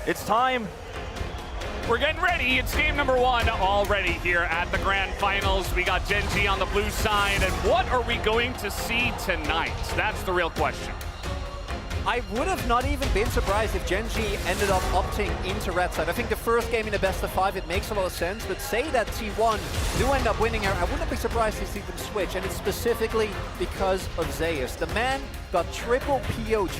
It's time. We're getting ready. It's game number 1 already here at the Grand Finals. We got GENG on the blue side, and what are we going to see tonight? That's the real question. I would have not even been surprised if GENG ended up opting into red side. I think the first game in the best of 5, it makes a lot of sense, but say that T1 do end up winning here, I wouldn't be surprised to see them switch, and it's specifically because of Zeus. The man got triple POG.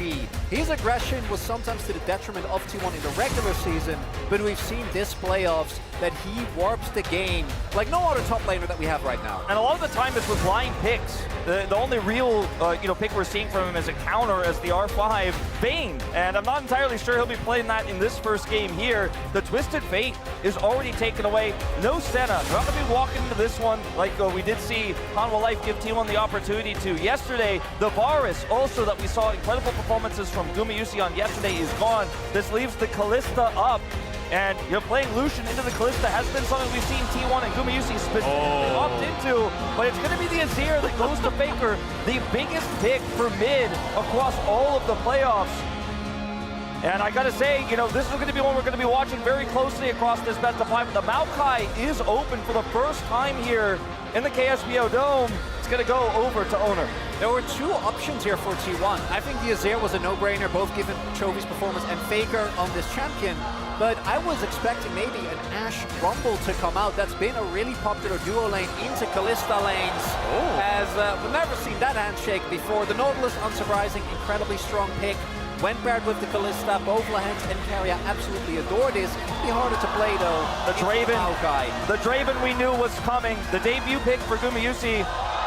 His aggression was sometimes to the detriment of T1 in the regular season, but we've seen this playoffs that he warps the game like no other top laner that we have right now. And a lot of the time it's with blind picks. The only real pick we're seeing from him is a counter as the R5 Bane, and I'm not entirely sure he'll be playing that in this first game here. The Twisted Fate is already taken away. No Senna. They're not going to be walking into this one like we did see Hanwha Life give T1 the opportunity to. Yesterday, the Varus also that we saw incredible performances from Gumayusi on yesterday is gone. This leaves the Kalista up. And playing Lucian into the Kalista has been something we've seen T1 and Gumayusi specifically opt into, but it's going to be the Azir that goes to Faker, the biggest pick for mid across all of the playoffs. And I gotta say, this is going to be one we're going to be watching very closely across this best of 5. The Maokai is open for the first time here in the KSBO Dome. It's going to go over to Owner. There were 2 options here for T1. I think the Azir was a no-brainer, both given Chovy's performance and Faker on this champion. But I was expecting maybe an Ashe Rumble to come out. That's been a really popular duo lane into Kalista lanes. As we've never seen that handshake before. The Nautilus, unsurprising, incredibly strong pick. When paired with the Kalista, both Lahens and Keria absolutely adore this. It'd be harder to play though. The Draven we knew was coming. The debut pick for Gumayusi.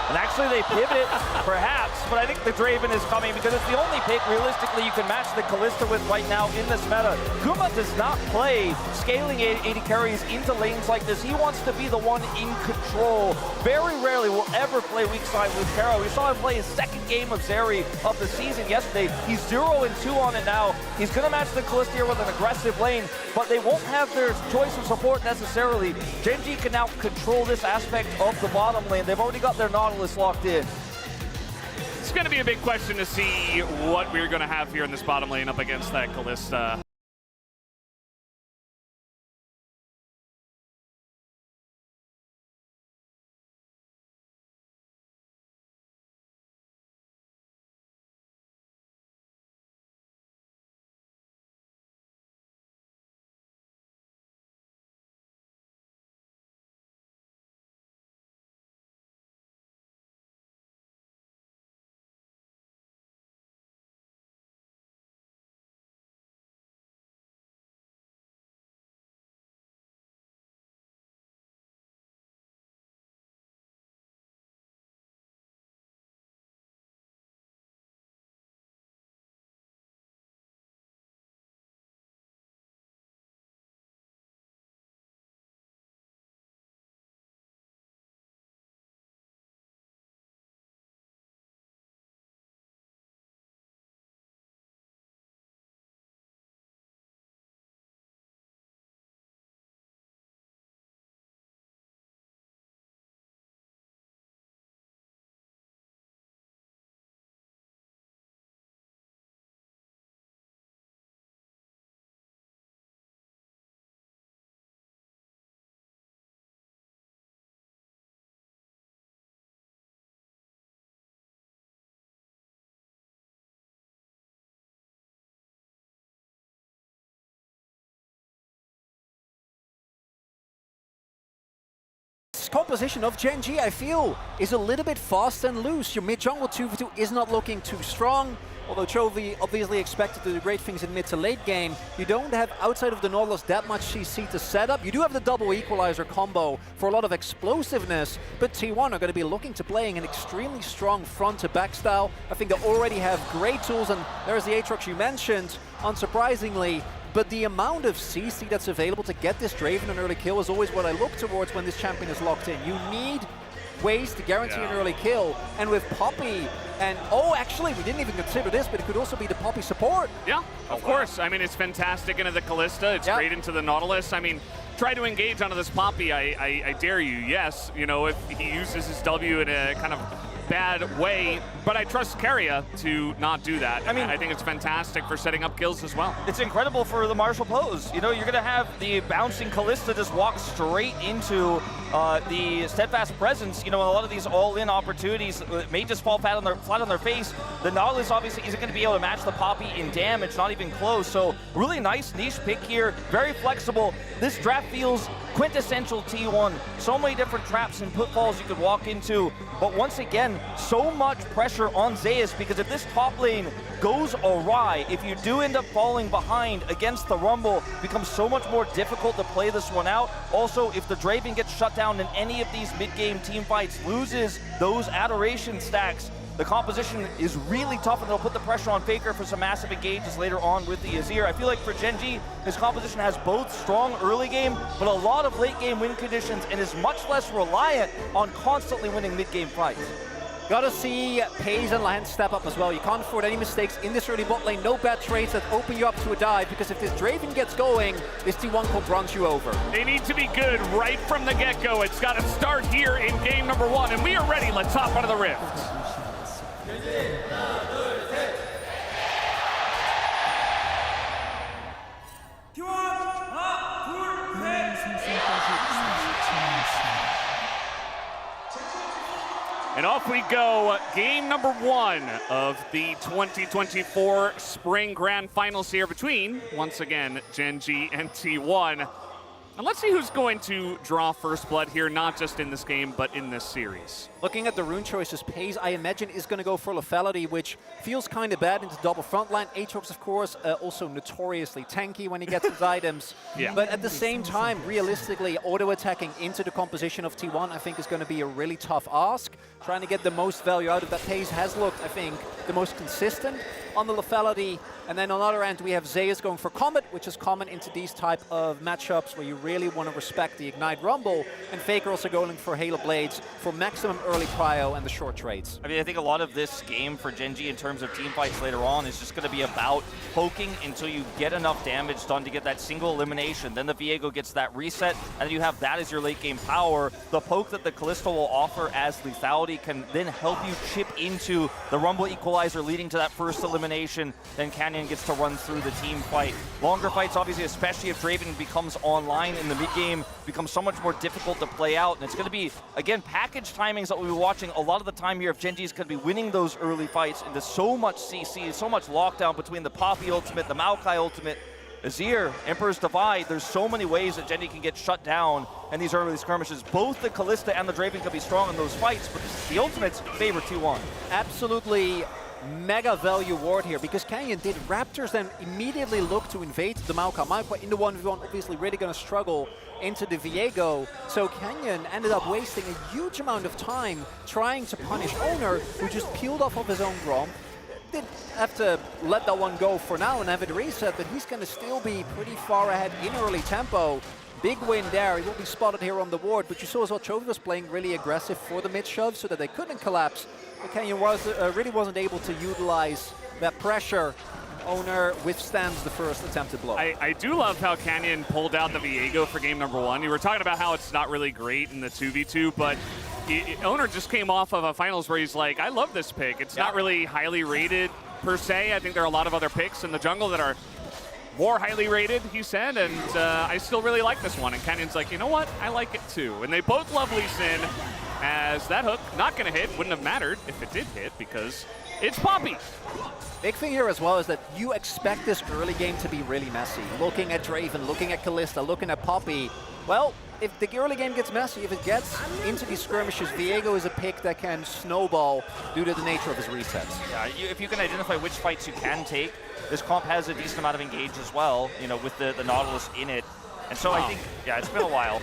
And actually they pivot, perhaps, but I think the Draven is coming because it's the only pick realistically you can match the Kalista with right now in this meta. Guma does not play scaling AD carries into lanes like this. He wants to be the one in control. Very rarely will ever play weak side with Kara. We saw him play his second game of Zeri of the season yesterday. He's 0-2 on it now. He's going to match the Kalista here with an aggressive lane, but they won't have their choice of support necessarily. GENG can now control this aspect of the bottom lane. They've already got their Nautilus locked in. It's going to be a big question to see what we're going to have here in this bottom lane up against that Kalista. Composition of GENG, I feel, is a little bit fast and loose. Your mid-jungle 2v2 is not looking too strong. Although Chovy obviously expected to do great things in mid to late game, you don't have, outside of the Nautilus, that much CC to set up. You do have the double equalizer combo for a lot of explosiveness, but T1 are going to be looking to playing an extremely strong front-to-back style. I think they already have great tools, and there's the Aatrox you mentioned, unsurprisingly. But the amount of CC that's available to get this Draven an early kill is always what I look towards when this champion is locked in. You need ways to guarantee an early kill, and with Poppy, and actually we didn't even consider this, but it could also be the Poppy support. Yeah, of course. I mean, it's fantastic into the Kalista, it's great into the Nautilus. I mean, try to engage onto this Poppy, I dare you, yes. You know, if he uses his W in a kind of bad way, but I trust Keria to not do that. I mean, I think it's fantastic for setting up kills as well. It's incredible for the martial pose. You know, you're going to have the bouncing Kalista just walk straight into the steadfast presence. You know, a lot of these all-in opportunities may just fall flat on their face. The Nautilus obviously isn't going to be able to match the Poppy in damage, not even close. So really nice niche pick here, very flexible. This draft feels quintessential T1. So many different traps and pitfalls you could walk into. But once again, so much pressure on Zeus, because if this top lane goes awry, if you do end up falling behind against the Rumble, it becomes so much more difficult to play this one out. Also, if the Draven gets shut down in any of these mid-game team fights, loses those adoration stacks, the composition is really tough, and they'll put the pressure on Faker for some massive engages later on with the Azir. I feel like for GENG, his composition has both strong early game, but a lot of late game win conditions, and is much less reliant on constantly winning mid-game fights. Gotta see Paze and Lance step up as well. You can't afford any mistakes in this early bot lane. No bad trades that open you up to a dive, because if this Draven gets going, this T1 comp runs you over. They need to be good right from the get-go. It's got to start here in game number 1, and we are ready. Let's hop out of the rift. And off we go, game number 1 of the 2024 Spring Grand Finals here between, once again, GENG and T1. And let's see who's going to draw first blood here, not just in this game, but in this series. Looking at the rune choices, Paze, I imagine, is going to go for lethality, which feels kind of bad into double frontline. Aatrox, of course, also notoriously tanky when he gets his items. Yeah. But at the same time, realistically, auto-attacking into the composition of T1, I think, is going to be a really tough ask. Trying to get the most value out of that. Paze has looked, I think, the most consistent on the lethality. And then on the other end, we have Zeus going for Comet, which is common into these type of matchups where you really want to respect the Ignite Rumble. And Faker also going for Halo Blades for maximum early prio and the short trades. I mean, I think a lot of this game for GENG in terms of team fights later on is just going to be about poking until you get enough damage done to get that single elimination. Then the Viego gets that reset, and then you have that as your late game power. The poke that the Kalista will offer as lethality can then help you chip into the Rumble equalizer, leading to that first elimination. Then Canyon gets to run through the team fight. Longer fights, obviously, especially if Draven becomes online in the mid-game, becomes so much more difficult to play out. And it's going to be, again, package timings that we'll be watching a lot of the time here if GENG is going to be winning those early fights into so much CC, so much lockdown between the Poppy ultimate, the Maokai ultimate, Azir, Emperor's Divide. There's so many ways that GENG can get shut down in these early skirmishes. Both the Kalista and the Draven can be strong in those fights, but the ultimates favor T1. Absolutely mega value ward here, because Canyon did Raptors then immediately look to invade the Maokai. Maokai in the 1v1 obviously really going to struggle into the Viego, so Canyon ended up wasting a huge amount of time trying to punish Owner, who just peeled off of his own Grom. Did have to let that one go for now and have it reset, but he's going to still be pretty far ahead in early tempo. Big win there. He will be spotted here on the ward, but you saw as well Chovy was playing really aggressive for the mid shove so that they couldn't collapse. But Canyon really wasn't able to utilize that pressure. Owner withstands the first attempted blow. I do love how Canyon pulled out the Viego for game number 1. You were talking about how it's not really great in the 2v2, but Owner just came off of a finals where he's like, I love this pick. It's not really highly rated per se. I think there are a lot of other picks in the jungle that are more highly rated, he said, and I still really like this one. And Canyon's like, you know what? I like it too. And they both love Lee Sin, as that hook, not going to hit, wouldn't have mattered if it did hit, because it's Poppy. Big thing here as well is that you expect this early game to be really messy. Looking at Draven, looking at Kalista, looking at Poppy. Well, if the early game gets messy, if it gets into these skirmishes, Viego is a pick that can snowball due to the nature of his resets. Yeah, if you can identify which fights you can take, this comp has a decent amount of engage as well, you know, with the Nautilus in it. And so I think, yeah, it's been a while.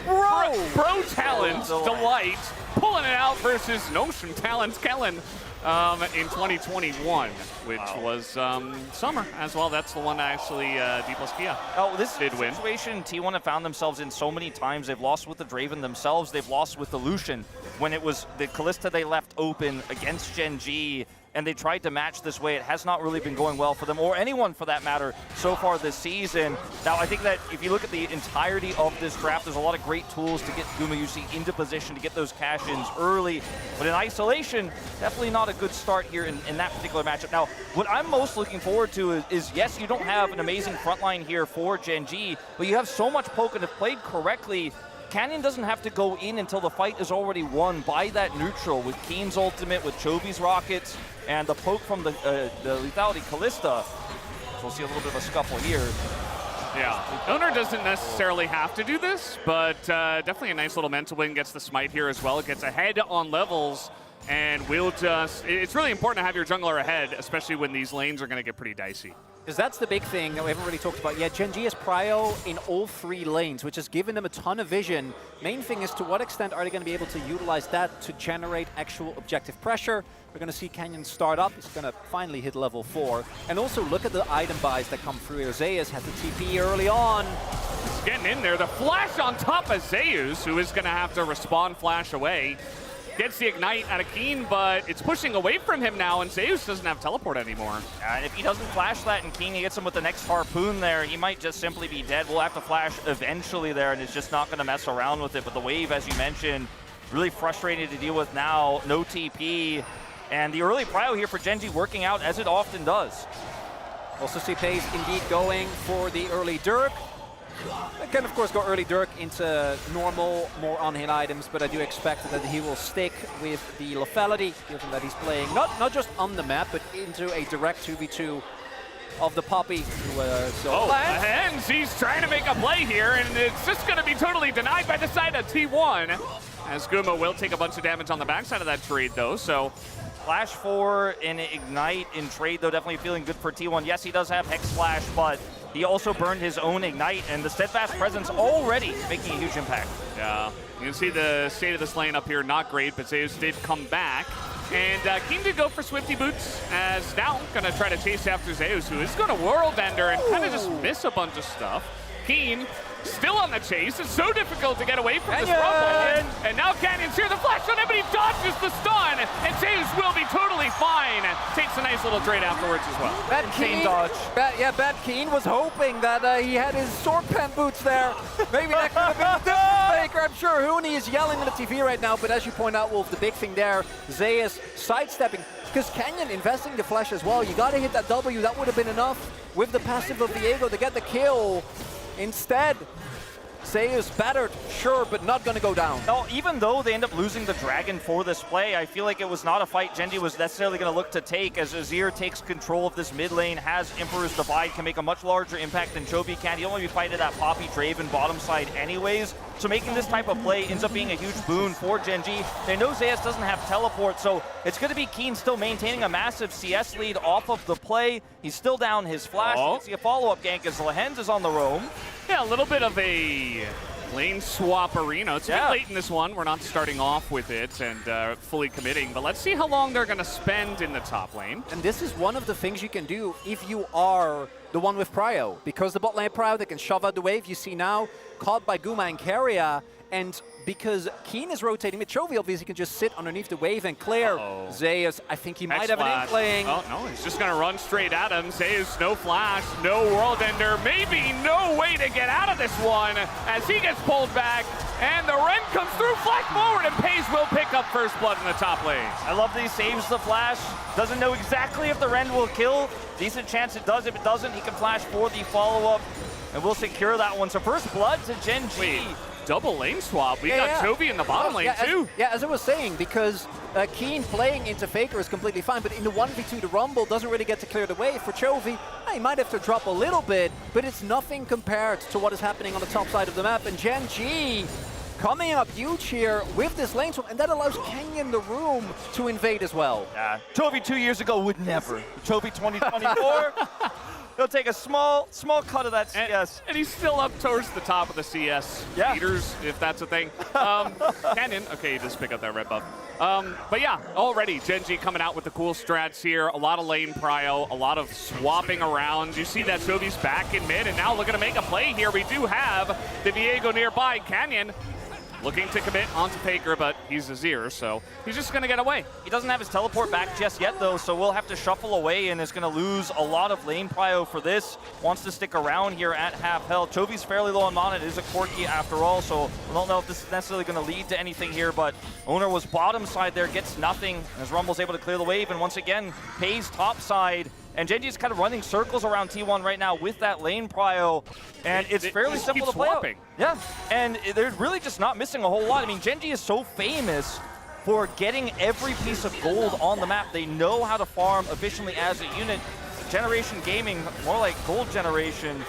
Bro Talent, Delight, pulling it out versus Notion Talent Kellen in 2021, which was summer as well. That's the one actually D plus Kia this did win. Situation T1 have found themselves in so many times. They've lost with the Draven themselves. They've lost with the Lucian. When it was the Kalista they left open against GENG, and they tried to match this way. It has not really been going well for them, or anyone for that matter, so far this season. Now, I think that if you look at the entirety of this draft, there's a lot of great tools to get Gumayusi into position to get those cash-ins early, but in isolation, definitely not a good start here in that particular matchup. Now, what I'm most looking forward to is yes, you don't have an amazing front line here for GENG, but you have so much poke, and if played correctly, Canyon doesn't have to go in until the fight is already won by that neutral with Keen's ultimate, with Chovy's rockets, and the poke from the lethality Callista. So we'll see a little bit of a scuffle here. Yeah, Owner doesn't necessarily have to do this, but definitely a nice little mental win. Gets the smite here as well. It gets ahead on levels, and we'll just, it's really important to have your jungler ahead, especially when these lanes are going to get pretty dicey. Because that's the big thing that we haven't really talked about yet. GENG is prio in all 3 lanes, which has given them a ton of vision. Main thing is to what extent are they going to be able to utilize that to generate actual objective pressure. We're going to see Canyon start up. He's going to finally hit level 4. And also look at the item buys that come through here. Zeus had the TP early on. He's getting in there. The flash on top of Zeus, who is going to have to respawn flash away. Gets the ignite out of Keen, but it's pushing away from him now, and Zeus doesn't have teleport anymore. And if he doesn't flash that and Keen gets him with the next harpoon there, he might just simply be dead. We'll have to flash eventually there, and it's just not going to mess around with it. But the wave, as you mentioned, really frustrating to deal with now. No TP. And the early prio here for GENG working out as it often does. Also see Pace indeed going for the early Dirk. I can, of course, go early Dirk into normal, more on-hit items, but I do expect that he will stick with the lethality, given that he's playing not just on the map, but into a direct 2v2 of the Poppy. Hands, he's trying to make a play here, and it's just going to be totally denied by the side of T1. As Guma will take a bunch of damage on the backside of that trade, though, so... Flash 4 and Ignite in trade, though, definitely feeling good for T1. Yes, he does have Hex Flash, but he also burned his own Ignite, and the Steadfast Presence already making a huge impact. Yeah, you can see the state of this lane up here, not great, but Zeus did come back. And Keen did go for Swifty Boots, as now going to try to chase after Zeus, who is going to World Ender and kind of just miss a bunch of stuff. Keen still on the chase. It's so difficult to get away from this rumble. And now Canyon's here. The flash on him, but he dodges the stun. And Zeus will be totally fine. Takes a nice little trade afterwards as well. Bad Keen was hoping that he had his sword pen boots there. Maybe that could have been the difference maker. I'm sure Hooney is yelling at the TV right now, but as you point out, Wolf, the big thing there, Zeus sidestepping. Because Canyon investing the flash as well. You got to hit that W. That would have been enough with the passive of Viego to get the kill. Instead, Zeus battered, sure, but not going to go down. No, even though they end up losing the Dragon for this play, I feel like it was not a fight GENG was necessarily going to look to take, as Azir takes control of this mid lane, has Emperor's Divide, can make a much larger impact than Chovy can. He'll only be fighting that Poppy Draven bottom side anyways, so making this type of play ends up being a huge boon for GENG. They know Zeus doesn't have teleport, so it's going to be Keen still maintaining a massive CS lead off of the play. He's still down his flash. You can see a follow-up gank as Lehens is on the roam. Yeah, a little bit of a lane swap arena. It's a bit late in this one. We're not starting off with it and fully committing, but let's see how long they're going to spend in the top lane. And this is one of the things you can do if you are the one with prio. Because the bot lane prio, they can shove out the wave. You see now, caught by Guma and Keria, and because Keen is rotating mid, Chovy obviously can just sit underneath the wave and clear. Zeus, I think he might have an inkling. Oh, no, he's just going to run straight at him. Zeus, no flash, no World Ender, maybe no way to get out of this one as he gets pulled back, and the Ren comes through, flash forward, and Pace will pick up first blood in the top lane. I love that he saves the flash. Doesn't know exactly if the Ren will kill. Decent chance it does. If it doesn't, he can flash for the follow-up, and we'll secure that one. So first blood to GENG. Wait. Double lane swap. We got Chovy in the bottom lane too. As I was saying, because Keen playing into Faker is completely fine, but in the 1v2, the Rumble doesn't really get to clear the way for Chovy. He might have to drop a little bit, but it's nothing compared to what is happening on the top side of the map. And GENG coming up huge here with this lane swap, and that allows Canyon the room to invade as well. Chovy 2 years ago would never. Chovy 2024. He'll take a small cut of that CS. And he's still up towards the top of the CS leaders, if that's a thing. Canyon, okay, just pick up that red buff. But yeah, already GENG coming out with the cool strats here. A lot of lane prio, a lot of swapping around. You see that Chovy's back in mid, and now looking to make a play here. We do have the Viego nearby. Canyon looking to commit onto Faker, but he's Azir, so he's just going to get away. He doesn't have his teleport back just yet, though, so we'll have to shuffle away and is going to lose a lot of lane prio for this. Wants to stick around here at half health. Chovy's fairly low on mana. It is a Corki after all, so we don't know if this is necessarily going to lead to anything here, but Owner was bottom side there, gets nothing, as Rumble's able to clear the wave, and once again, pays top side. And Genji's kind of running circles around T1 right now with that lane prio, and it's fairly simple to play out. Yeah, and they're really just not missing a whole lot. I mean, Genji is so famous for getting every piece of gold on the map. They know how to farm efficiently as a unit. Generation Gaming, more like gold generation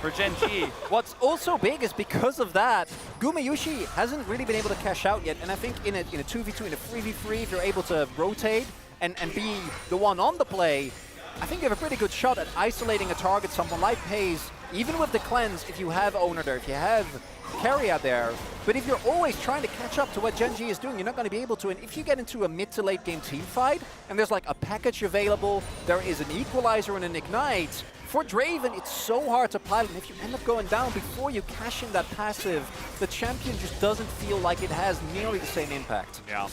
for Genji. What's also big is because of that, Gumayushi hasn't really been able to cash out yet, and I think in a 2v2, in a 3v3, if you're able to rotate and be the one on the play, I think you have a pretty good shot at isolating a target, someone like Paze, even with the cleanse, if you have Owner there, if you have Carrier there. But if you're always trying to catch up to what Genji is doing, you're not going to be able to. And if you get into a mid to late game team fight, and there's like a package available, there is an equalizer and an ignite, for Draven, it's so hard to pilot, and if you end up going down before you cash in that passive, the champion just doesn't feel like it has nearly the same impact. Yeah.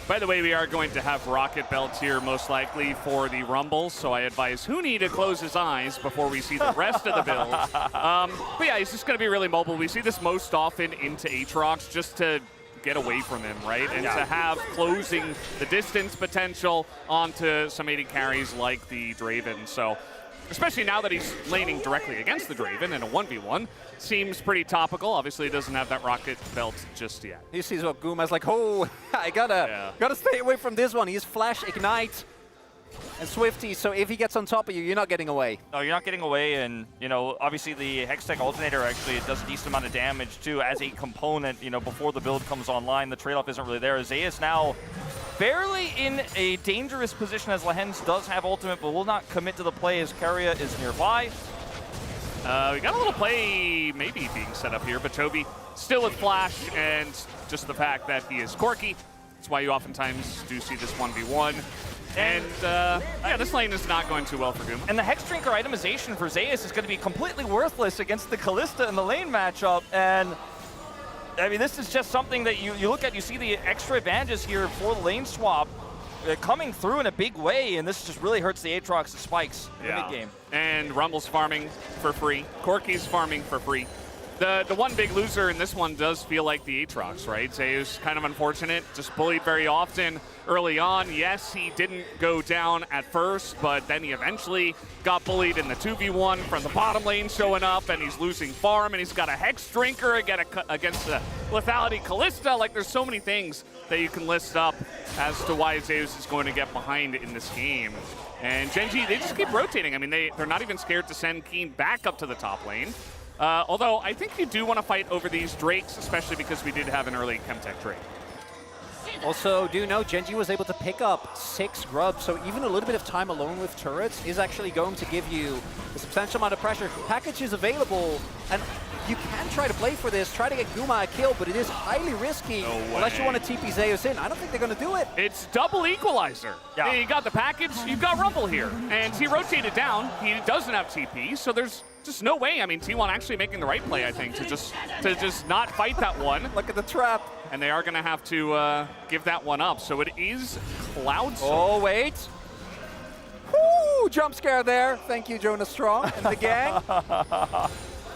By the way, we are going to have rocket belts here most likely for the Rumble, so I advise Huni to close his eyes before we see the rest of the build. But yeah, he's just going to be really mobile. We see this most often into Aatrox just to get away from him, right? And to have closing the distance potential onto some AD carries like the Draven. So especially now that he's laning directly against the Draven in a 1v1, seems pretty topical. Obviously, he doesn't have that rocket belt just yet. He sees what Guma's like, oh, I gotta stay away from this one. He's Flash, Ignite, and Swifty, so if he gets on top of you, you're not getting away. No, you're not getting away, and, you know, obviously the Hextech Alternator actually does a decent amount of damage, too, as a component, you know, before the build comes online. The trade-off isn't really there. Zeus now barely in a dangerous position as Lehens does have ultimate, but will not commit to the play as Carrier is nearby. We got a little play maybe being set up here, but Chovy still with Flash, and just the fact that he is Corki. That's why you oftentimes do see this 1v1. And yeah, this lane is not going too well for Guma. And the Hex Drinker itemization for Zeus is going to be completely worthless against the Kalista in the lane matchup. And I mean, this is just something that you look at, you see the extra advantages here for the lane swap coming through in a big way, and this just really hurts the Aatrox and Spikes in the mid game. And Rumble's farming for free. Corki's farming for free. The one big loser in this one does feel like the Aatrox, right? Zeus kind of unfortunate, just bullied very often early on. Yes, he didn't go down at first, but then he eventually got bullied in the 2v1 from the bottom lane showing up, and he's losing farm, and he's got a Hex Drinker against the Lethality Kalista. Like, there's so many things that you can list up as to why Zeus is going to get behind in this game. And Genji, they just keep rotating. I mean, they're not even scared to send Keen back up to the top lane. Although, I think you do want to fight over these Drakes, especially because we did have an early Chemtech Drake. Also, do know Genji was able to pick up 6 grubs, so even a little bit of time alone with turrets is actually going to give you a substantial amount of pressure. Package is available, and you can try to play for this, try to get Guma a kill, but it is highly risky unless you want to TP Zeus in. I don't think they're going to do it. It's double equalizer. Yeah. You got the package, you've got Rumble here, and he rotated down. He doesn't have TP, so there's just no way. I mean, T1 actually making the right play, I think, to just not fight that one. Look at the trap. And they are going to have to give that one up. So it is Cloud. Oh, wait. Woo! Jump scare there. Thank you, Jonas Strong and the gang.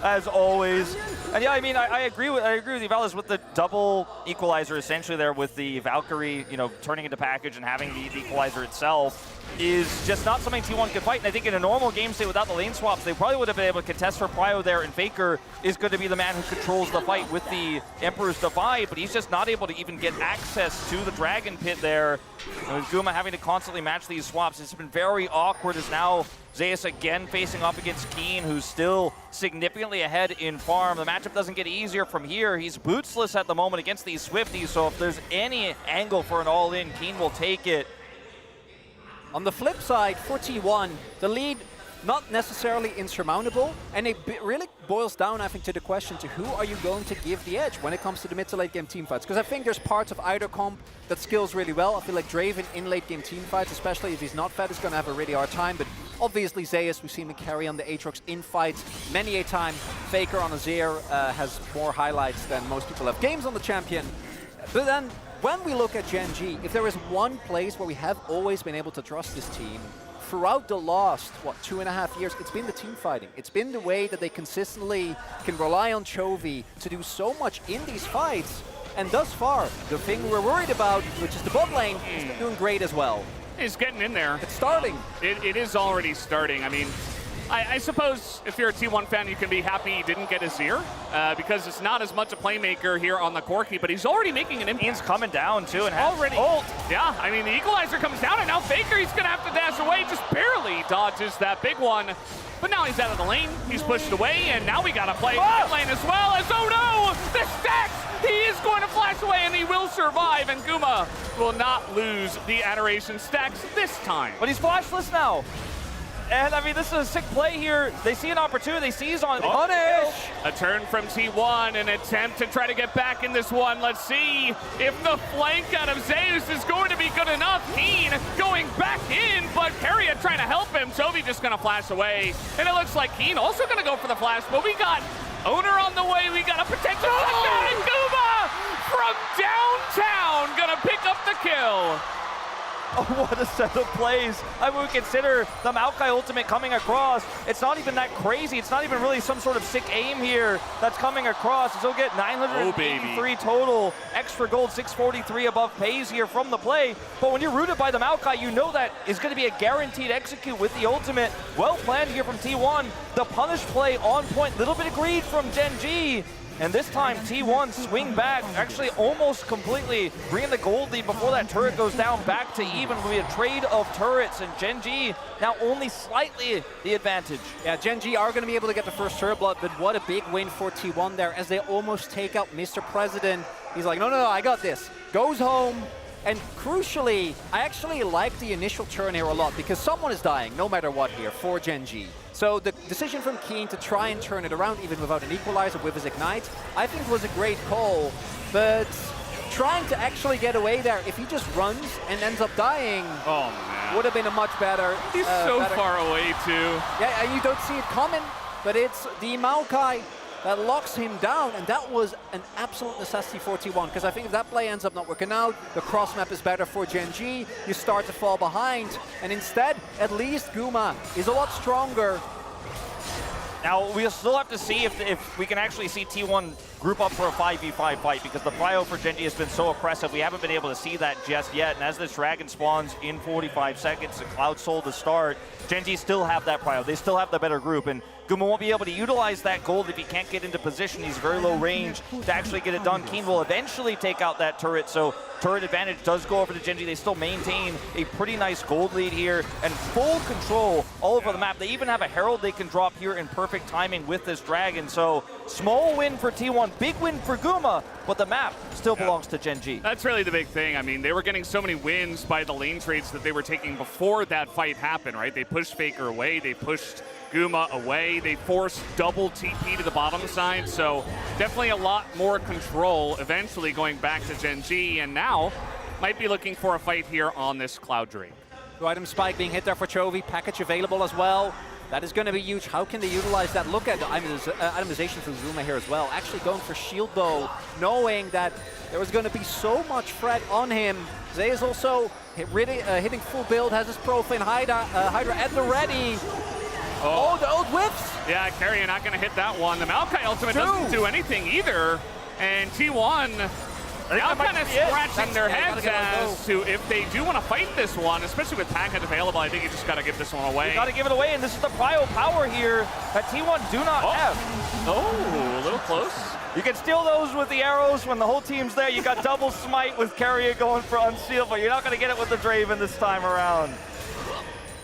As always. And yeah, I mean, I agree with you, Valis, with the double equalizer essentially there with the Valkyrie, you know, turning into package and having the equalizer itself is just not something T1 could fight. And I think in a normal game state without the lane swaps, they probably would have been able to contest for prio there, and Faker is going to be the man who controls the fight with the Emperor's Divide, but he's just not able to even get access to the Dragon Pit there. And with Guma having to constantly match these swaps, it's been very awkward as now Zeus again facing off against Keen, who's still significantly ahead in farm. The matchup doesn't get easier from here. He's bootsless at the moment against these Swifties, so if there's any angle for an all-in, Keen will take it. On the flip side, for T1, the lead not necessarily insurmountable, and it really boils down, I think, to the question to who are you going to give the edge when it comes to the mid to late game team fights? Because I think there's parts of either comp that skills really well. I feel like Draven in late game team fights, especially if he's not fed, is going to have a really hard time, but Obviously, Zeus, we've seen him carry on the Aatrox in fights many a time. Faker on Azir has more highlights than most people have games on the champion. But then, when we look at GENG, if there is one place where we have always been able to trust this team, throughout the last, 2.5 years, it's been the team fighting. It's been the way that they consistently can rely on Chovy to do so much in these fights. And thus far, the thing we're worried about, which is the bot lane, has been doing great as well. He's getting in there. It's starting. It is already starting. I mean, I suppose if you're a T1 fan, you can be happy he didn't get Azir, because it's not as much a playmaker here on the Corki, but he's already making an impact. He's coming down, too, and already ult. Yeah, I mean, the equalizer comes down, and now Faker, he's going to have to dash away, just barely dodges that big one. But now he's out of the lane, he's pushed away, and now we got to play that lane as well as, oh no, the stacks! He is going to flash away, and he will survive, and Guma will not lose the Adoration stacks this time. But he's flashless now. And I mean, this is a sick play here. They see an opportunity, they seize on it. Punish! A turn from T1, an attempt to try to get back in this one. Let's see if the flank out of Zeus is going to be good enough. Keen going back in, but Keria trying to help him. Chovy just going to flash away. And it looks like Keen also going to go for the flash, but we got Owner on the way. We got a potential touchdown, and Guma from downtown going to pick up the kill. Oh, what a set of plays. I would consider the Maokai ultimate coming across. It's not even that crazy. It's not even really some sort of sick aim here that's coming across. So he'll get 983 total. Extra gold, 643 above pays here from the play. But when you're rooted by the Maokai, you know that is going to be a guaranteed execute with the ultimate. Well planned here from T1. The punish play on point. Little bit of greed from GENG. And this time, T1 swing back, actually almost completely bringing the gold lead before that turret goes down back to even. Will be a trade of turrets, and GENG now only slightly the advantage. Yeah, GENG are going to be able to get the first turret blood, but what a big win for T1 there as they almost take out Mr. President. He's like, no, I got this. Goes home. And crucially, I actually like the initial turn here a lot because someone is dying, no matter what here, for GENG. So the decision from Keen to try and turn it around, even without an equalizer with his Ignite, I think was a great call. But trying to actually get away there, if he just runs and ends up dying, would have been a much better... He's so far away, too. Yeah, and you don't see it coming, but it's the Maokai that locks him down, and that was an absolute necessity for T1, because I think if that play ends up not working out, the cross map is better for GENG, you start to fall behind, and instead, at least Guma is a lot stronger. Now, we'll still have to see if we can actually see T1 group up for a 5v5 fight, because the prio for GENG has been so oppressive. We haven't been able to see that just yet, and as this dragon spawns in 45 seconds, the Cloud Soul to start, GENG still have that prio. They still have the better group, and Guma won't be able to utilize that gold if he can't get into position. He's very low range to actually get it done. Keen will eventually take out that turret, so turret advantage does go over to GENG. They still maintain a pretty nice gold lead here and full control all over the map. They even have a Herald they can drop here in perfect timing with this dragon. So small win for T1, big win for Guma, but the map still belongs to GENG. That's really the big thing. I mean, they were getting so many wins by the lane trades that they were taking before that fight happened, right? They pushed Faker away, they pushed Guma away, they forced double TP to the bottom side, so definitely a lot more control eventually going back to GENG, and now might be looking for a fight here on this Cloud Drake. The item spike being hit there for Chovy, package available as well. That is going to be huge. How can they utilize that? Look at the itemization from Guma here as well. Actually going for shield though, knowing that there was going to be so much threat on him. Zay is also hitting full build, has his Profane Hydra at the ready. Oh, the old whiffs! Yeah, Keria not going to hit that one. The Maokai ultimate doesn't do anything either. And T1 now kind of scratching their heads as to if they do want to fight this one, especially with package available. I think you just got to give this one away. You got to give it away, and this is the prio power here that T1 do not have. Oh, a little close. You can steal those with the arrows when the whole team's there. You got double smite with Keria going for unseal, but you're not going to get it with the Draven this time around.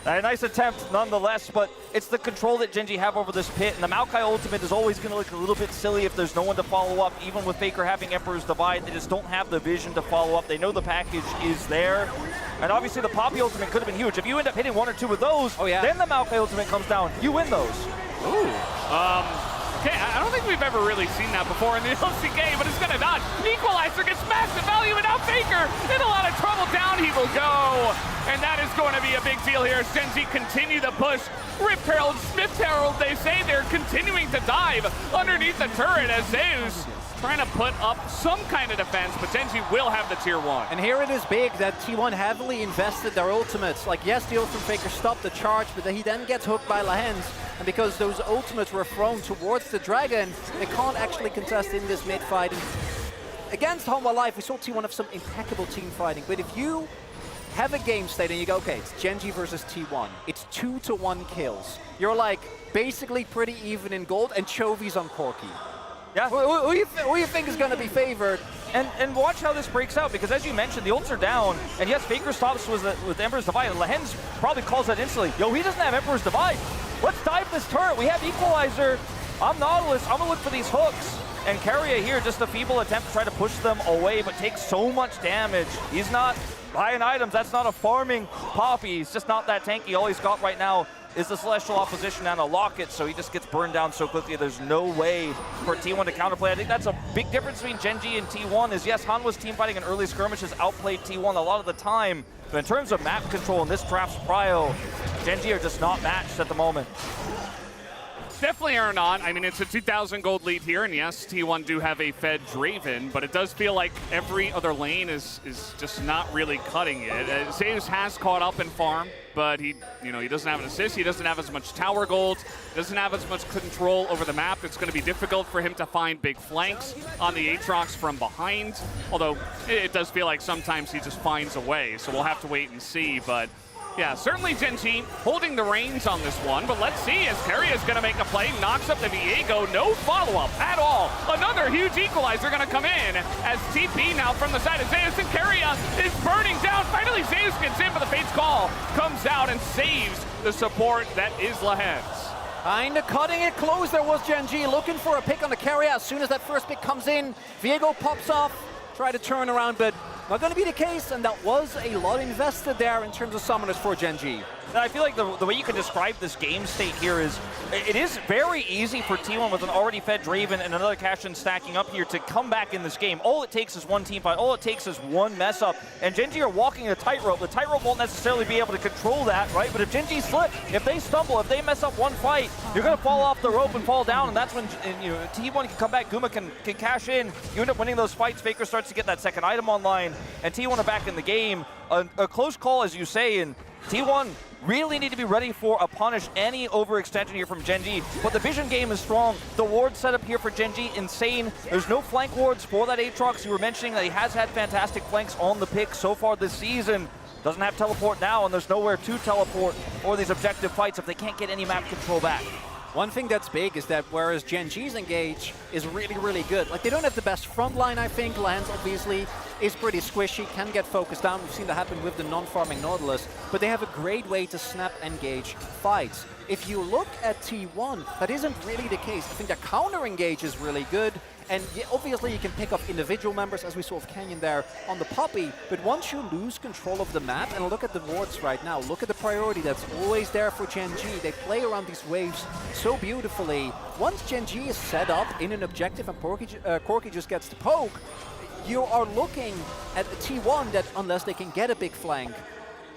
A nice attempt nonetheless, but it's the control that GENG have over this pit, and the Maokai ultimate is always going to look a little bit silly if there's no one to follow up. Even with Faker having Emperor's Divide, they just don't have the vision to follow up. They know the package is there, and obviously the Poppy ultimate could have been huge. If you end up hitting one or two of those, then the Maokai ultimate comes down. You win those. Ooh. Okay, I don't think we've ever really seen that before in the LCK, but it's gonna dodge. Equalizer gets massive value, and now Faker in a lot of trouble. Down he will go. And that is going to be a big deal here as GENG continue the push. Rift Herald, Smith Herald, they say they're continuing to dive underneath the turret as Zeus trying to put up some kind of defense, but GENG will have the tier 1. And here it is big that T1 heavily invested their ultimates. Like, yes, the ult from Faker stopped the charge, but he then gets hooked by Lahens. And because those ultimates were thrown towards the Dragon, they can't actually contest in this mid fight. And against Honma Life, we saw T1 have some impeccable team fighting. But if you have a game state and you go, okay, it's GENG versus T1. It's 2-to-1 kills. You're like basically pretty even in gold, and Chovy's on Corki. Yeah. Who you think is going to be favored? And watch how this breaks out, because as you mentioned, the ults are down, and yes, Faker stops with Emperor's Divide, and Lahens probably calls that instantly. Yo, he doesn't have Emperor's Divide. Let's dive this turret. We have Equalizer. I'm Nautilus. I'm going to look for these hooks. And Carrier here, just a feeble attempt to try to push them away, but takes so much damage. He's not buying items. That's not a farming Poppy. He's just not that tanky. All he's got right now is the Celestial Opposition and a Locket, so he just gets burned down so quickly. There's no way for T1 to counterplay. I think that's a big difference between GENG and T1 is, yes, Hanwha's team fighting in early skirmishes outplayed T1 a lot of the time, but in terms of map control in this draft's prio, GENG are just not matched at the moment. Definitely are not. I mean, it's a 2,000 gold lead here, and yes, T1 do have a fed Draven, but it does feel like every other lane is just not really cutting it. Zeus has caught up in farm, but he doesn't have an assist. He doesn't have as much tower gold, doesn't have as much control over the map. It's going to be difficult for him to find big flanks on the Aatrox from behind, although it does feel like sometimes he just finds a way, so we'll have to wait and see, but yeah, certainly GENG holding the reins on this one, but let's see as Carrier is going to make a play, knocks up the Viego, no follow-up at all. Another huge equalizer going to come in as TP now from the side of Zeus, and Carrier is burning down. Finally, Zeus gets in, but the Fate's Call comes out and saves the support that is Lahens. Kinda cutting it close there was GENG, looking for a pick on the Carrier. As soon as that first pick comes in, Viego pops off, try to turn around, but not going to be the case, and that was a lot invested there in terms of summoners for GENG. I feel like the way you can describe this game state here is, it is very easy for T1 with an already fed Draven and another Cashin stacking up here to come back in this game. All it takes is one team fight, all it takes is one mess up, and GENG are walking a tightrope. The tightrope won't necessarily be able to control that, right? But if GENG slip, if they stumble, if they mess up one fight, you're going to fall off the rope and fall down, and that's when T1 can come back, Guma can cash in, you end up winning those fights, Faker starts to get that second item online, and T1 are back in the game. A close call, as you say, and T1 really need to be ready for a punish, any overextension here from GENG. But the vision game is strong. The ward setup here for GENG, insane. There's no flank wards for that Aatrox. You were mentioning that he has had fantastic flanks on the pick so far this season. Doesn't have teleport now, and there's nowhere to teleport for these objective fights if they can't get any map control back. One thing that's big is that whereas GENG's engage is really, really good. Like, they don't have the best front line, I think. Lahens obviously is pretty squishy, can get focused down. We've seen that happen with the non-farming Nautilus, but they have a great way to snap engage fights. If you look at T1, that isn't really the case. I think their counter engage is really good, and obviously you can pick up individual members, as we saw with Canyon there on the Poppy, but once you lose control of the map, and look at the wards right now, look at the priority that's always there for GENG. They play around these waves so beautifully. Once GENG is set up in an objective and Corki just gets to poke, you are looking at a T1 that, unless they can get a big flank,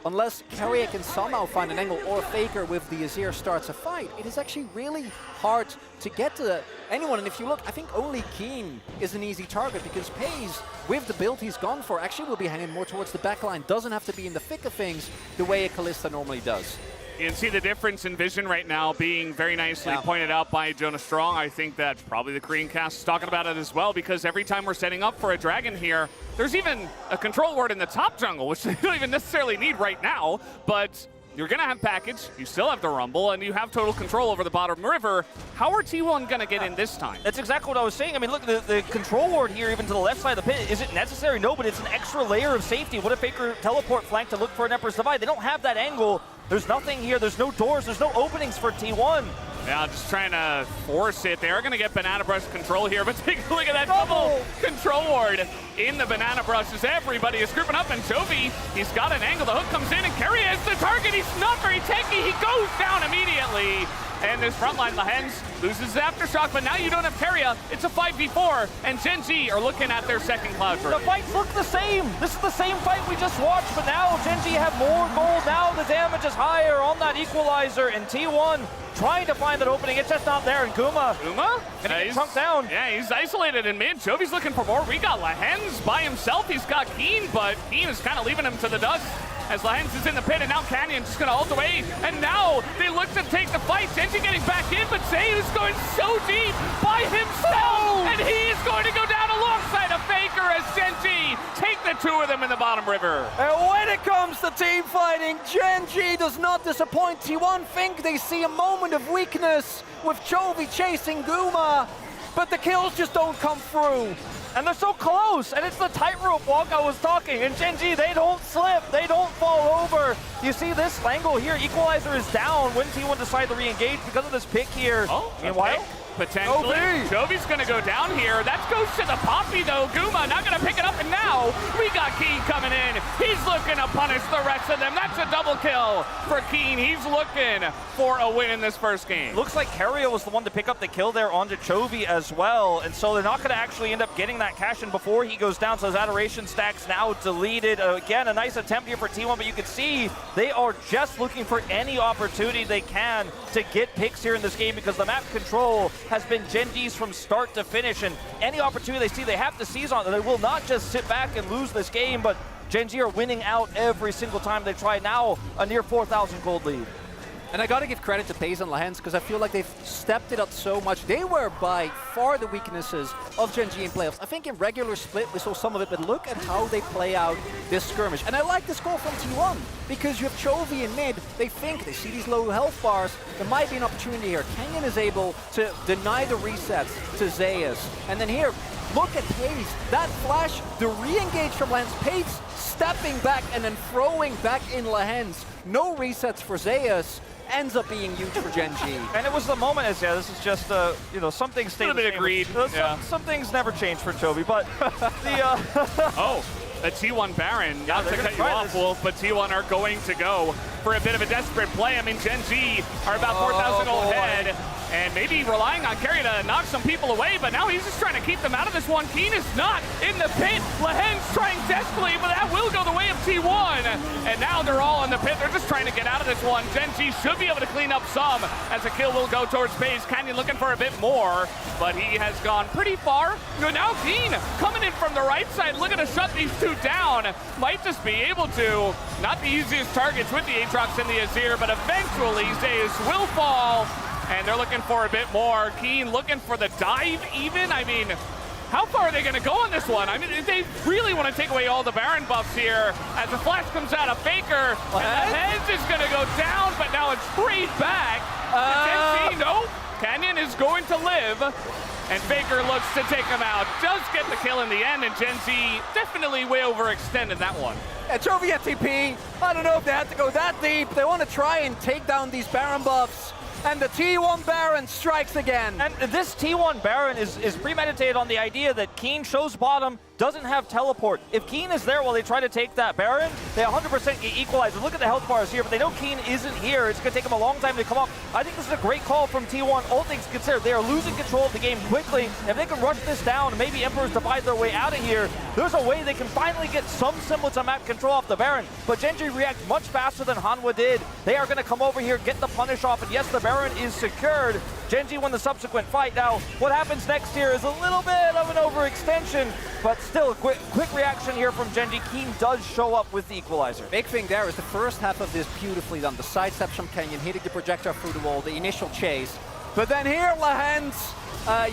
unless Carrier can somehow find an angle, or Faker with the Azir starts a fight, it is actually really hard to get to anyone. And if you look, I think only Keen is an easy target, because Pays, with the build he's gone for, actually will be hanging more towards the backline. Doesn't have to be in the thick of things the way a Kalista normally does. You can see the difference in vision right now being very nicely pointed out by Jonah Strong. I think that probably the Korean cast is talking about it as well, because every time we're setting up for a dragon here, there's even a control ward in the top jungle, which they don't even necessarily need right now, but you're going to have package, you still have the rumble, and you have total control over the bottom river. How are T1 going to get in this time? That's exactly what I was saying. I mean, look, the control ward here, even to the left side of the pit, is it necessary? No, but it's an extra layer of safety. What if Faker teleport flank to look for an Emperor's Divide? They don't have that angle. There's nothing here. There's no doors. There's no openings for T1. Yeah, just trying to force it. They are going to get Banana Brush control here, but take a look at that double control ward in the Banana Brush as everybody is grouping up, and Chovy, he's got an angle. The hook comes in, and Carrier is the target. He's not very tanky. He goes down immediately. And this front line, Lahens loses the Aftershock, but now you don't have Keria. It's a 5v4, and GENG are looking at their second Cloud The version. fights look the same. This is the same fight we just watched, but now GENG have more gold. Now the damage is higher on that equalizer, and T1 trying to find that opening. It's just not there, and Guma gonna get chunked down. Yeah, he's isolated in mid. Jovi's looking for more. We got Lahens by himself. He's got Keen, but Keen is kind of leaving him to the dust. As Lahens is in the pit, and now Canyon just gonna ult away, and now they look to take the fight. GENG getting back in, but Zay is going so deep by himself, and he is going to go down alongside a Faker as GENG take the two of them in the bottom river. And when it comes to team fighting, GENG does not disappoint. T1 think they see a moment of weakness with Chovy chasing Guma, but the kills just don't come through. And they're so close, and it's the tightrope walk I was talking. And GENG, they don't slip, they don't fall over. You see this angle here, equalizer is down when T1 decide to re-engage because of this pick here. Oh, meanwhile, potentially. Jovi's gonna go down here. That goes to the Poppy though. Guma not gonna pick it up, and now we got Keen coming in. He's looking to punish the rest of them. That's a double kill for Keen. He's looking for a win in this first game. looks like Keria was the one to pick up the kill there onto Chovy as well, and so they're not gonna actually end up getting that cash in before he goes down, so his adoration stack's now deleted. Again, a nice attempt here for T1, but you can see they are just looking for any opportunity they can to get picks here in this game, because the map control has been GENG's from start to finish, and any opportunity they see, they have to seize on. They will not just sit back and lose this game, but GENG are winning out every single time they try. Now a near 4,000 gold lead. And I gotta give credit to FaZe and Lahens because I feel like they've stepped it up so much. They were by far the weaknesses of GENG in playoffs. I think in regular split we saw some of it, but look at how they play out this skirmish. And I like this goal from T1 because you have Chovy in mid. They see these low health bars. There might be an opportunity here. Kenyon is able to deny the resets to Zayas. And then here, look at Pace. That flash, the re-engage from Lahens. Pace stepping back and then throwing back in Lahens. No resets for Zayas. Ends up being huge for GENG. And it was the moment as, yeah, this is just, you know, some things stay the bit same. agreed. Some things never change for Chovy, but the... Oh, a T1 Baron. Not to cut you off, Wolf, but T1 are going to go for a bit of a desperate play. I mean, GENG are about 4,000 gold ahead, and maybe relying on Keria to knock some people away, but now he's just trying to keep them out of this one. Keen is not in the pit. Lahens trying desperately, but that will go the way of T1. And now they're all in the pit. They're just trying to get out of this one. GENG should be able to clean up some as a kill will go towards FaZe. Canyon looking for a bit more, but he has gone pretty far. Now Keen coming in from the right side, looking to shut these two down. Might just be able to. Not the easiest targets with the Aatrox and the Azir, but eventually Zayas will fall. And they're looking for a bit more. Keen looking for the dive even. I mean, how far are they going to go on this one? I mean, they really want to take away all the Baron buffs here. As the flash comes out of Faker, and the Heads is going to go down, but now it's straight back. No, Canyon is going to live. And Faker looks to take him out. Does get the kill in the end, and GENG definitely way overextended that one. Chovy FTP, I don't know if they had to go that deep. They want to try and take down these Baron buffs. And the T1 Baron strikes again. And this T1 Baron is premeditated on the idea that Keen shows bottom, doesn't have teleport. If Keen is there while they try to take that Baron, they 100% get equalized. Look at the health bars here, but they know Keen isn't here. It's going to take them a long time to come up. I think this is a great call from T1. All things considered, they are losing control of the game quickly. If they can rush this down, maybe Emperors divide their way out of here, there's a way they can finally get some semblance of map control off the Baron. But GENG reacts much faster than Hanwha did. They are going to come over here, get the punish off, and yes, the Baron is secured. GENG won the subsequent fight. Now, what happens next here is a little bit of an overextension, but still a quick reaction here from GENG. Keen does show up with the equalizer. Big thing there is the first half of this beautifully done. The sidesteps from Canyon, hitting the projectile through the wall, the initial chase. But then here, Lahens,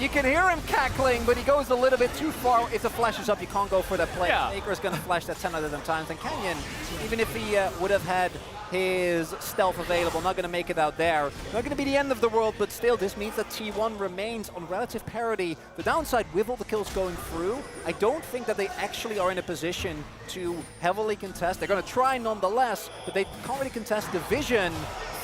you can hear him cackling, but he goes a little bit too far. If the flash is up, you can't go for that play. Yeah. Faker is going to flash that 10 out of 10 times. And Canyon, even if he would have had his stealth available, not going to make it out there. Not going to be the end of the world, but still, this means that T1 remains on relative parity. The downside, with all the kills going through, I don't think that they actually are in a position to heavily contest. They're going to try nonetheless, but they can't really contest the vision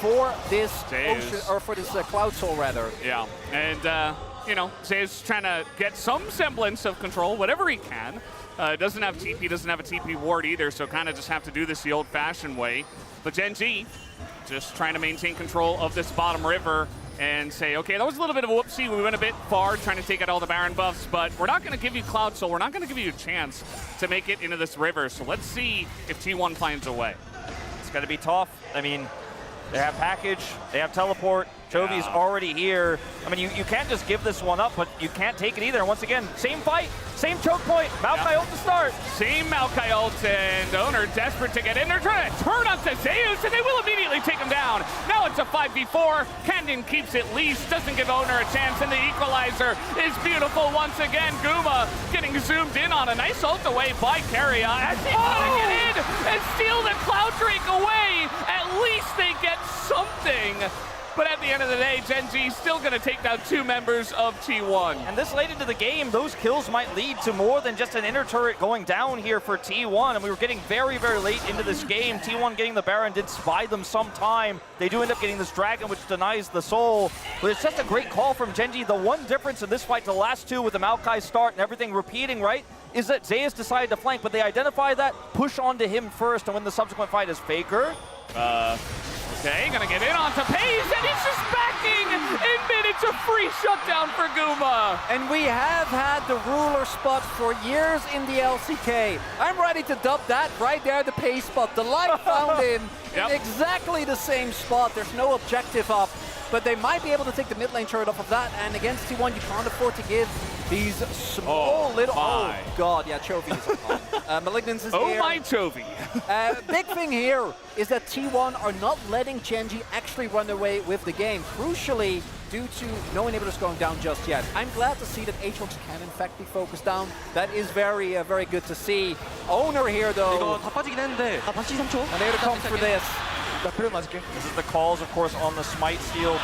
for this ocean, or for this Cloud Soul, rather. Yeah, and you know, Zay's trying to get some semblance of control, whatever he can. Doesn't have TP, doesn't have a TP ward either, so kind of just have to do this the old-fashioned way. But GENG just trying to maintain control of this bottom river. and say, okay, that was a little bit of a whoopsie. We went a bit far trying to take out all the Baron buffs, but we're not going to give you Cloud Soul. We're not going to give you a chance to make it into this river. So let's see if T1 finds a way. It's going to be tough. I mean, they have package, they have teleport. Chovy's already here. I mean, you can't just give this one up, but you can't take it either. And once again, same fight, same choke point. Maokai ult to start. Same Maokai ult, and Owner desperate to get in. They're trying to turn up to Zeus, and they will immediately take him down. Now it's a 5v4. Canyon keeps it least, doesn't give Owner a chance, and the equalizer is beautiful once again. Guma getting zoomed in on a nice ult away by Keria. As they get in and steal the Cloud Drake away, at least they get something. But at the end of the day, GENG still going to take down 2 members of T1. And this late into the game, those kills might lead to more than just an inner turret going down here for T1. And we were getting very, very late into this game. T1 getting the Baron did spy them some time. They do end up getting this Dragon, which denies the soul. But it's just a great call from GENG. The one difference in this fight to the last 2 with the Maokai start and everything repeating, right, is that Zeus decided to flank, but they identify that, push onto him first, and win the subsequent fight is Faker. Okay, gonna get in onto Paze, and he's just backing in mid. It's a free shutdown for Guma. And we have had the ruler spot for years in the LCK. I'm ready to dub that right there, the Paze spot. The light found him in exactly the same spot. There's no objective up, but they might be able to take the mid lane turret off of that. And against T1, you can't afford to give these small little... my. Oh, God, yeah, Chovy is on. Malignance is here. Oh my Chovy. Big thing here is that T1 are not letting GENG actually run away with the game. Crucially, due to no inhibitors going down just yet. I'm glad to see that Aatrox can in fact be focused down. That is very, very good to see. Owner here though. And they're to come for this. This is the calls, of course, on the smite steal.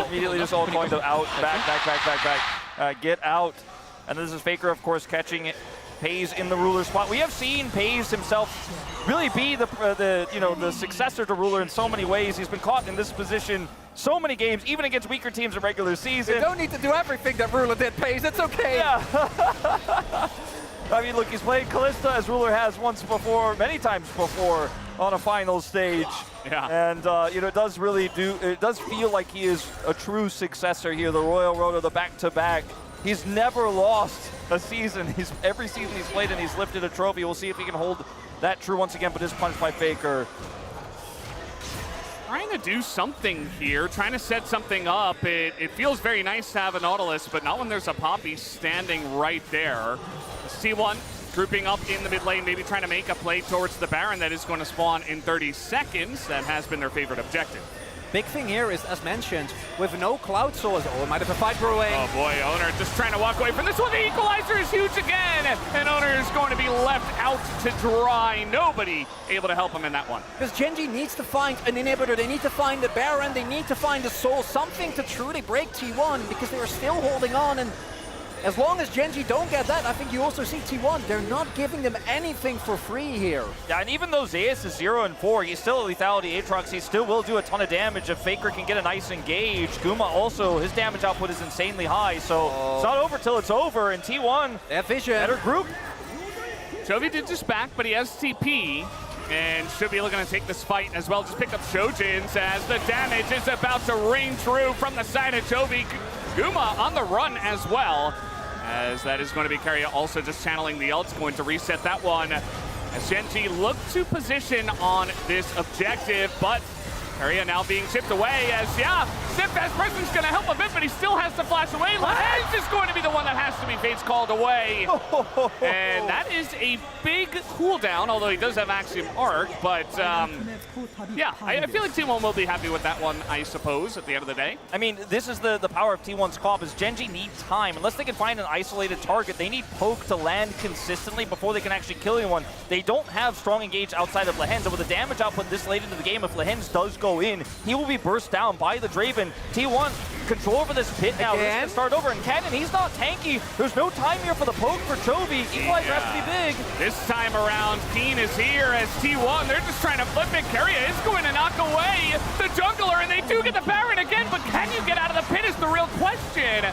Immediately just all going to out, back. Get out. And this is Faker, of course, catching it. Paze in the ruler spot. We have seen Paze himself really be the successor to ruler in so many ways. He's been caught in this position so many games, even against weaker teams in regular season. You don't need to do everything that ruler did, Paze. It's okay. Yeah. I mean, look, he's played Kalista as ruler has once before, many times before, on a final stage. Yeah. And it does feel like he is a true successor here. The Royal Road or the back-to-back. He's never lost a season. Every season he's played and he's lifted a trophy. We'll see if he can hold that true once again, but is punched by Faker. Trying to do something here, trying to set something up. It feels very nice to have a Nautilus, but not when there's a Poppy standing right there. C1 grouping up in the mid lane, maybe trying to make a play towards the Baron that is going to spawn in 30 seconds. That has been their favorite objective. Big thing here is, as mentioned, with no Cloud Soul, it might have a fight brewing. Oh boy, Owner just trying to walk away from this one. The equalizer is huge again, and Owner is going to be left out to dry. Nobody able to help him in that one. Because GENG needs to find an inhibitor, they need to find the Baron, they need to find the Soul, something to truly break T1, because they are still holding on, and as long as GENG don't get that, I think you also see T1, they're not giving them anything for free here. Yeah, and even though Zeus is 0 and 4, he's still a lethality Aatrox. He still will do a ton of damage if Faker can get a nice engage. Guma also, his damage output is insanely high, so it's not over till it's over, and T1, they have vision. Better group. Chovy did just back, but he has TP. And should be looking to take this fight as well. Just pick up Shojins as the damage is about to ring true from the side of Chovy. Guma on the run as well, as that is going to be Keria also just channeling the ult, going to reset that one. As GENG look to position on this objective, but Keria now being chipped away as, Steadfast Presence going to help a bit, but he still has to flash away. Lehens is going to be the one that has to be Fates called away. And that is a big cooldown, although he does have Axiom Arc, but I feel like T1 will be happy with that one, I suppose, at the end of the day. I mean, this is the power of T1's comp, is GENG need time. Unless they can find an isolated target, they need poke to land consistently before they can actually kill anyone. They don't have strong engage outside of Lehens, and with the damage output this late into the game, if Lehens does go in, he will be burst down by the Draven. T1 control over this pit now. This can start over, and Cannon, he's not tanky. There's no time here for the poke for Chovy. Equalizer has to be big. This time around, Keen is here as T1. They're just trying to flip it. Keria is going to knock away the jungler, and they do get the Baron again, but can you get out of the pit is the real question.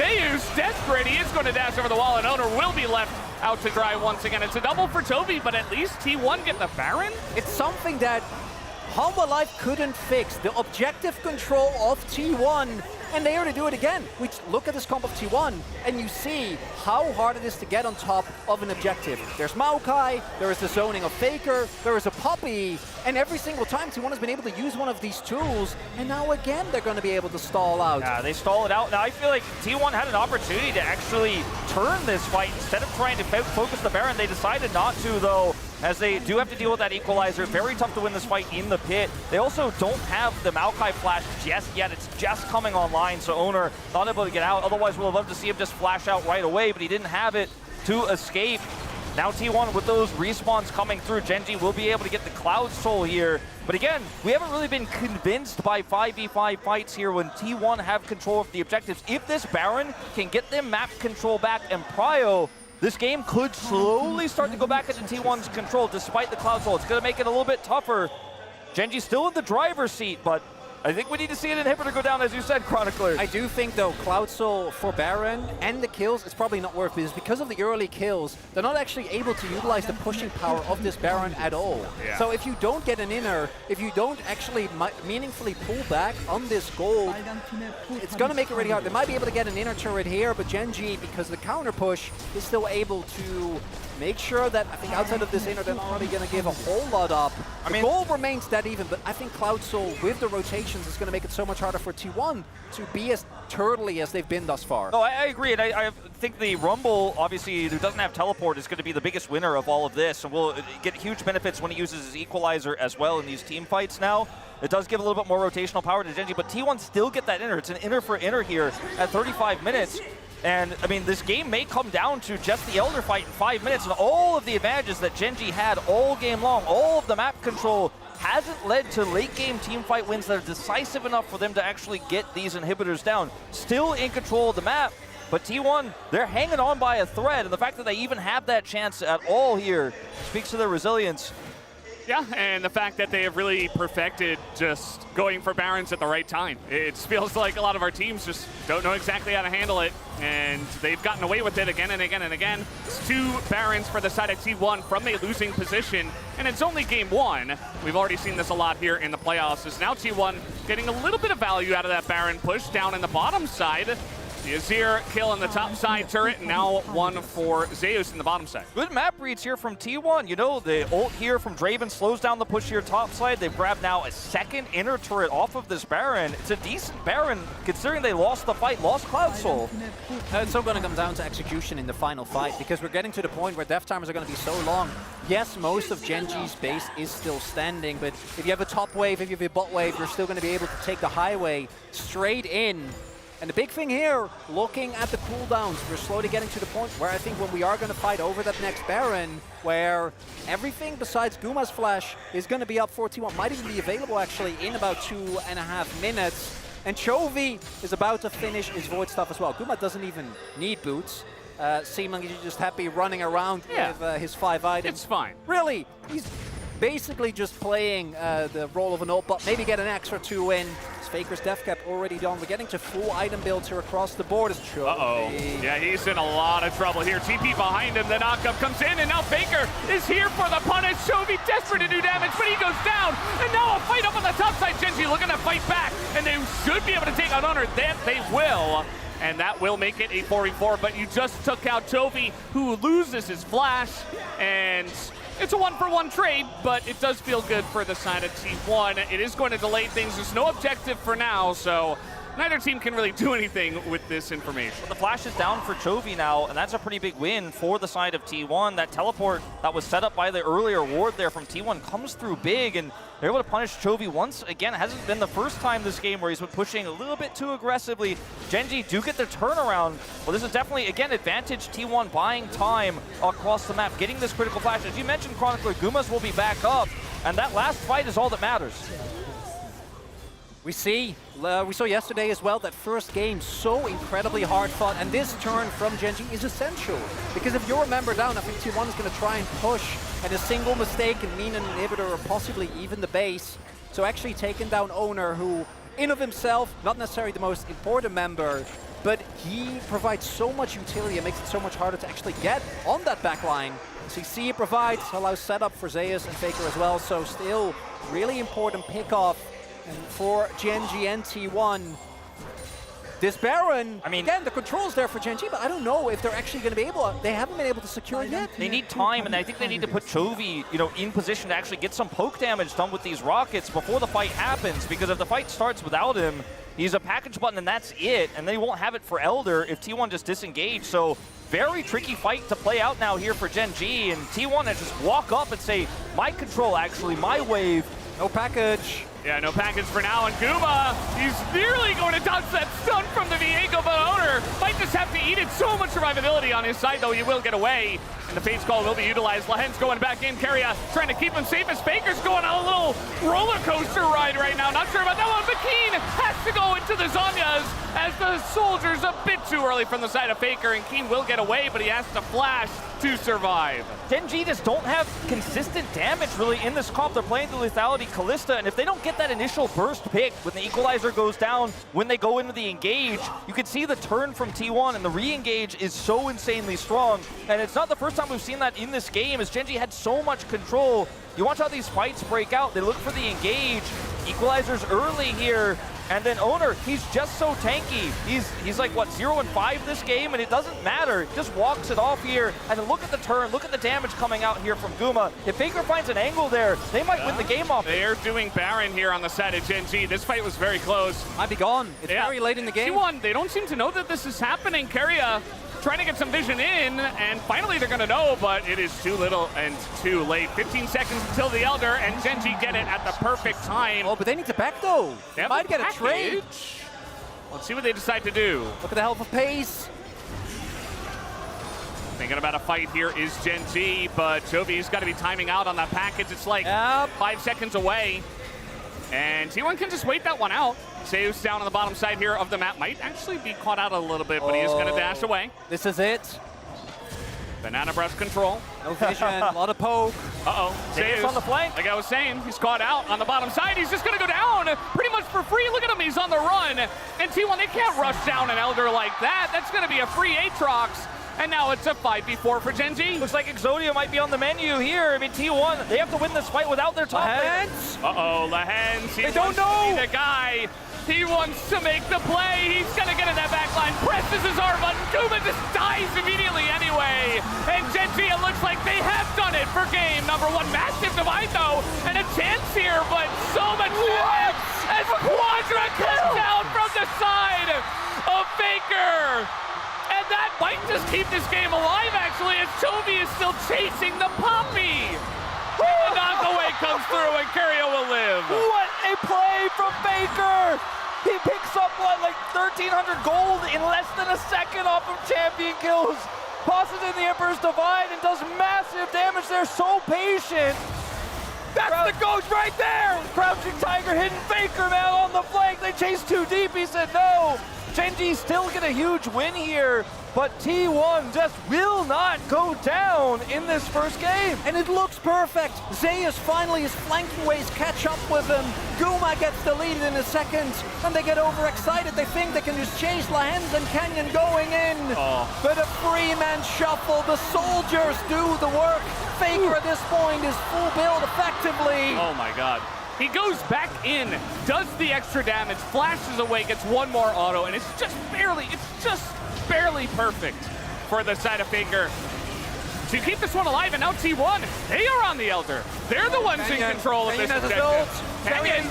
Zeus, desperate, he is going to dash over the wall, and Owner will be left out to dry once again. It's a double for Toby, but at least T1 get the Baron? It's something that Humble Life couldn't fix. The objective control of T1, and they are to do it again. We look at this comp of T1, and you see how hard it is to get on top of an objective. There's Maokai, there is the zoning of Faker, there is a Puppey, and every single time T1 has been able to use one of these tools, and now again they're going to be able to stall out. Yeah, they stall it out. Now I feel like T1 had an opportunity to actually turn this fight. Instead of trying to focus the Baron, they decided not to, though, as they do have to deal with that equalizer. Very tough to win this fight in the pit. They also don't have the Maokai flash just yet. It's just coming online, so Owner not able to get out. Otherwise, we'll love to see him just flash out right away, but he didn't have it to escape. Now T1 with those respawns coming through, GENG will be able to get the Cloud Soul here. But again, we haven't really been convinced by 5v5 fights here when T1 have control of the objectives. If this Baron can get them map control back and prio, this game could slowly start to go back into T1's control despite the Cloud Soul. It's going to make it a little bit tougher. GENG's still in the driver's seat, but I think we need to see an inhibitor go down, as you said, Chronicler. I do think, though, Cloud Soul for Baron and the kills, it's probably not worth it. Because of the early kills, they're not actually able to utilize the pushing power of this Baron at all. Yeah. So if you don't get an inner, if you don't actually meaningfully pull back on this gold, it's going to make it really hard. They might be able to get an inner turret here, but GENG, because of the counter push, is still able to make sure that, I think outside of this inner, they're not really going to give a whole lot up. The goal remains that even, but I think Cloud Soul, with the rotations, is going to make it so much harder for T1 to be as turtly as they've been thus far. No, I agree, and I think the Rumble, obviously, who doesn't have teleport, is going to be the biggest winner of all of this, and will get huge benefits when he uses his equalizer as well in these team fights now. It does give a little bit more rotational power to GENG, but T1 still get that inner. It's an inner for inner here at 35 minutes. And, I mean, this game may come down to just the Elder fight in 5 minutes, and all of the advantages that GENG had all game long, all of the map control, hasn't led to late-game teamfight wins that are decisive enough for them to actually get these inhibitors down. Still in control of the map, but T1, they're hanging on by a thread, and the fact that they even have that chance at all here speaks to their resilience. Yeah, and the fact that they have really perfected just going for Barons at the right time. It feels like a lot of our teams just don't know exactly how to handle it, and they've gotten away with it again and again and again. It's 2 Barons for the side of T1 from a losing position, and it's only game 1. We've already seen this a lot here in the playoffs. Is now T1 getting a little bit of value out of that Baron push down in the bottom side. The Azir kill on the top side turret, and now one for Zeus in the bottom side. Good map reads here from T1. You know, the ult here from Draven slows down the push here top side. They've grabbed now a second inner turret off of this Baron. It's a decent Baron, considering they lost the fight, lost Cloud Soul. It's all going to come down to execution in the final fight, because we're getting to the point where death timers are going to be so long. Yes, most of GENG's base is still standing, but if you have a top wave, if you have a bot wave, you're still going to be able to take the highway straight in. And the big thing here, looking at the cooldowns, we're slowly getting to the point where I think when we are going to fight over that next Baron, where everything besides Guma's flash is going to be up for T1, might even be available actually in about 2.5 minutes. And Chovy is about to finish his Void stuff as well. Guma doesn't even need boots. Seemingly just happy running around with his 5 items. It's fine. Really, he's basically just playing the role of an ult bot, maybe get an X or 2 in. Faker's death cap already done. We're getting to full item builds here across the board. Uh-oh. Yeah, he's in a lot of trouble here. TP behind him, the knockup comes in, and now Faker is here for the punish. Chovy desperate to do damage, but he goes down. And now a fight up on the top side. GENG looking to fight back, and they should be able to take out Honor. That they will. And that will make it a 4v4, but you just took out Chovy, who loses his flash, and it's a 1-for-1 trade, but it does feel good for the side of T1. It is going to delay things. There's no objective for now, so neither team can really do anything with this information. The flash is down for Chovy now, and that's a pretty big win for the side of T1. That teleport that was set up by the earlier ward there from T1 comes through big, and they're able to punish Chovy once again. It hasn't been the first time this game where he's been pushing a little bit too aggressively. GENG do get their turnaround. Well, this is definitely, again, advantage T1 buying time across the map, getting this critical flash. As you mentioned, Chronicler, Gumas will be back up, and that last fight is all that matters. We saw yesterday as well that first game so incredibly hard fought, and this turn from GENG is essential. Because if you're a member down, I think T1 is going to try and push, and a single mistake can mean an inhibitor or possibly even the base. So actually taking down Owner, who in of himself, not necessarily the most important member, but he provides so much utility and makes it so much harder to actually get on that back line. CC provides, allows setup for Zeus and Faker as well, so still really important pick-off for GENG and T1. This Baron, I mean, again, the control's there for GENG, but I don't know if they're actually going to be able to, they haven't been able to secure it yet. They need time, and I think they need to put Chovy, you know, in position to actually get some poke damage done with these rockets before the fight happens, because if the fight starts without him, he's a package button and that's it, and they won't have it for Elder if T1 just disengage. So very tricky fight to play out now here for GENG, and T1 to just walk up and say, my control actually, my wave. No package. Yeah, no package for now, and Guma, he's nearly going to dodge that stun from the Viego, but Owner might just have to eat it. So much survivability on his side, though he will get away, and the Fate's Call will be utilized. Lahen's going back in, Keria trying to keep him safe as Faker's going on a little roller coaster ride right now. Not sure about that one, but Keen has to go into the Zanyas as the Soldier's a bit too early from the side of Faker, and Keen will get away, but he has to flash to survive. GENG just don't have consistent damage really in this comp. They're playing the lethality Kalista, and if they don't get that initial burst pick when the equalizer goes down, when they go into the engage, you can see the turn from T1, and the re-engage is so insanely strong. And it's not the first time we've seen that in this game, as GENG had so much control. You watch how these fights break out. They look for the engage. Equalizers early here. And then Owner, he's just so tanky. He's like, what, 0-5 this game? And it doesn't matter. He just walks it off here. And then look at the turn. Look at the damage coming out here from Guma. If Faker finds an angle there, they might win the game off. They're doing Baron here on the side of GENG. This fight was very close. Might be gone. It's very late in the game. T1, they don't seem to know that this is happening. Keria trying to get some vision in, and finally they're going to know, but it is too little and too late. 15 seconds until the Elder, and GENG get it at the perfect time. Oh, but they need to back, though. They might get a trade. Let's see what they decide to do. Look at the health of Pace. Thinking about a fight here is GENG, but Jovi's got to be timing out on that package. It's like 5 seconds away. And T1 can just wait that one out. Zeus down on the bottom side here of the map might actually be caught out a little bit, but he is going to dash away. This is it. Banana breath control. No vision, a lot of poke. Uh-oh. Zeus on the flank. Like I was saying, he's caught out on the bottom side. He's just going to go down pretty much for free. Look at him, he's on the run. And T1, they can't rush down an Elder like that. That's going to be a free Aatrox. And now it's a 5v4 for GENG. Looks like Exodia might be on the menu here. I mean, T1, they have to win this fight without their top laner. Uh-oh, Lahen. They don't know. The guy. He wants to make the play. He's going to get in that back line. Presses his R button. Guma just dies immediately anyway. And GENG, it looks like they have done it for game number 1. Massive divide, though. And a chance here, but so much damage as Quadra comes out from the side of Faker. And that might just keep this game alive, actually, as Chovy is still chasing the Poppy. The knockaway comes through, and Keria will live. What a play from Faker! He picks up, what, like 1,300 gold in less than a second off of champion kills. Tosses in the Emperor's Divide and does massive damage. They're so patient. That's the ghost right there! Crouching Tiger hitting Faker, man, on the flank. They chased too deep. He said no. GENG still get a huge win here, but T1 just will not go down in this first game. And it looks perfect. Zeus finally, his flanking ways catch up with him. Guma gets the lead in a second, and they get overexcited. They think they can just chase Lahen's and Canyon going in. But a three-man shuffle. The soldiers do the work. Faker at this point is full build effectively. Oh my god. He goes back in, does the extra damage, flashes away, gets one more auto, and it's just barely perfect for the side of Faker to keep this one alive. And now T1, they are on the Elder. They're the ones in control of this objective. Canyon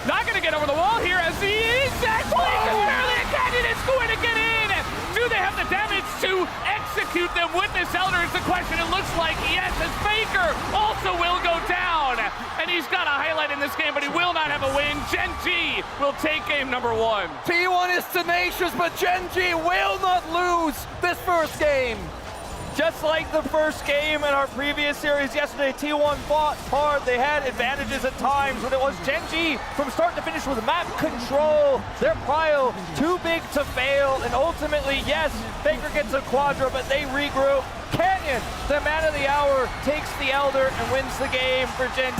not going to get over the wall here as he is actually barely. Canyon is going to get in. Do they have the damage to execute them with this Elder is the question. It looks like yes, as Faker also will go down. And he's got a highlight in this game, but he will not have a win. GENG will take game number 1. T1 is tenacious, but GENG will not lose this first game. Just like the first game in our previous series yesterday, T1 fought hard. They had advantages at times, but it was GENG from start to finish with map control. Their pile too big to fail, and ultimately, yes, Faker gets a quadra, but they regroup. Canyon, the man of the hour, takes the Elder and wins the game for GENG.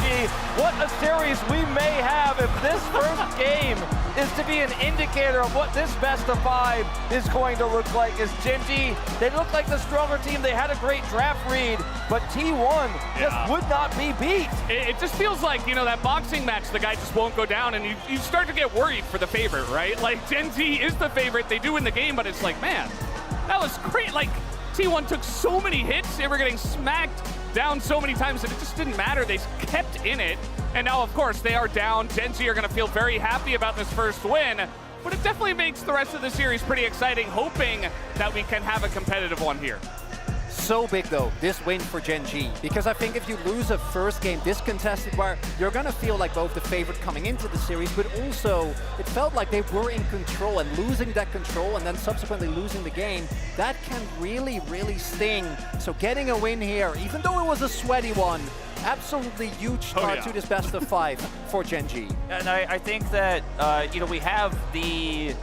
What a series we may have if this first game is to be an indicator of what this best of 5 is going to look like. As GENG, they look like the stronger team. They had a great draft read, but T1 just would not be beat. It just feels like, you know, that boxing match, the guy just won't go down, and you start to get worried for the favorite, right? Like, GENG is the favorite. They do win the game, but it's like, man, that was great. Like, T1 took so many hits. They were getting smacked down so many times that it just didn't matter. They kept in it. And now, of course, they are down. GENG are going to feel very happy about this first win. But it definitely makes the rest of the series pretty exciting, hoping that we can have a competitive one here. So big though, this win for GENG, because I think if you lose a first game this contested, where you're gonna feel like both the favorite coming into the series, but also it felt like they were in control, and losing that control and then subsequently losing the game, that can really, really sting. So getting a win here, even though it was a sweaty one, absolutely huge start to this best of 5 for GENG. And I think that, you know, we have the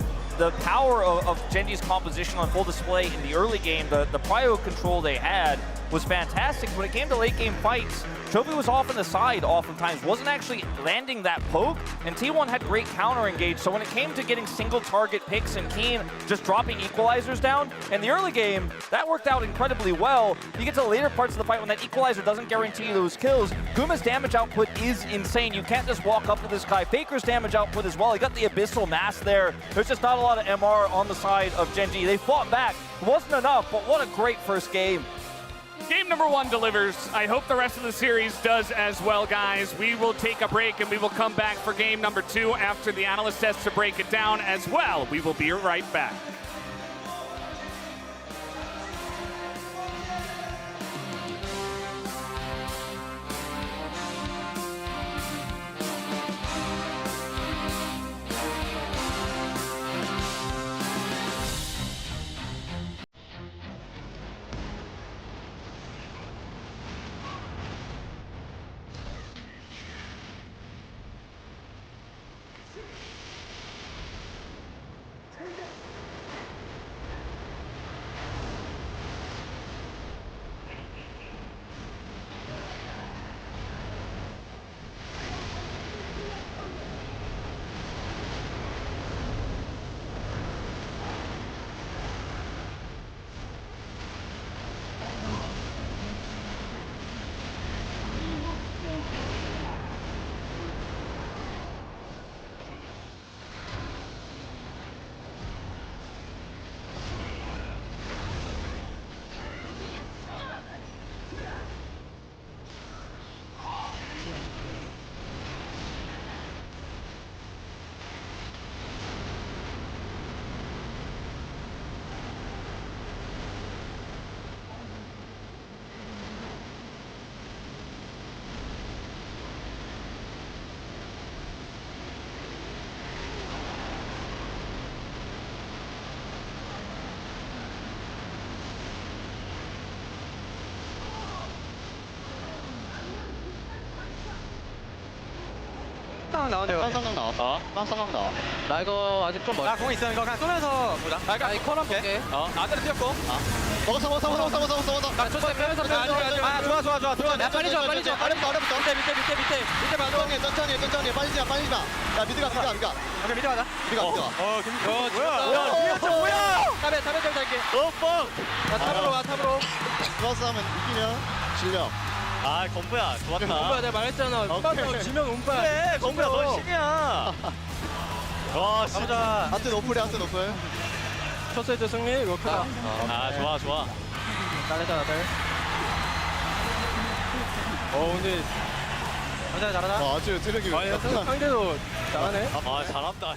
power of GENG's composition on full display in the early game. The prio control they had was fantastic. When it came to late game fights, Trophy was off on the side oftentimes, wasn't actually landing that poke, and T1 had great counter engage. So when it came to getting single target picks and Keen just dropping equalizers down, in the early game, that worked out incredibly well. You get to the later parts of the fight when that equalizer doesn't guarantee you those kills. Guma's damage output is insane. You can't just walk up to this guy. Faker's damage output as well. He got the Abyssal Mass there. There's just not a lot of MR on the side of GENG. They fought back. It wasn't enough, but what a great first game. Game number 1 delivers. I hope the rest of the series does as well, guys. We will take a break and we will come back for game number 2 after the analyst test to break it down as well. We will be right back. 쌍쌍 나온대요. 쌍쌍강 나왔어. 쌍쌍강 나와. 나 이거 아직 좀 멀. 나 공 있어. 이거 그냥 쏘면서 보자. 나 이거 콜 할게. 나한테는 뛰었고. 먹었어. 나 초대 빼면서 좋아. 들어가. 야, 빨리 줘. 어렵다. 밑에 봐. 천천히. 빠지지 마. 야, 미드가. 오케이, 미드 가자. 미드가. 뭐야? 탑에 좀 달게. 뻥. 나 탑으로. 좋았어 하면 이기면 실력. 아, 건부야. 좋았다. 건부야, 내가 말했잖아. 운빨 지면 운빨. 그래, 건부야. 너 신이야. 와, 가보자. 하트 노플. 첫 세트 승리. 이거 크다. 좋아. 잘했다. 근데 잘하다. 아주 체력이 상대도 잘하네. 잘한다.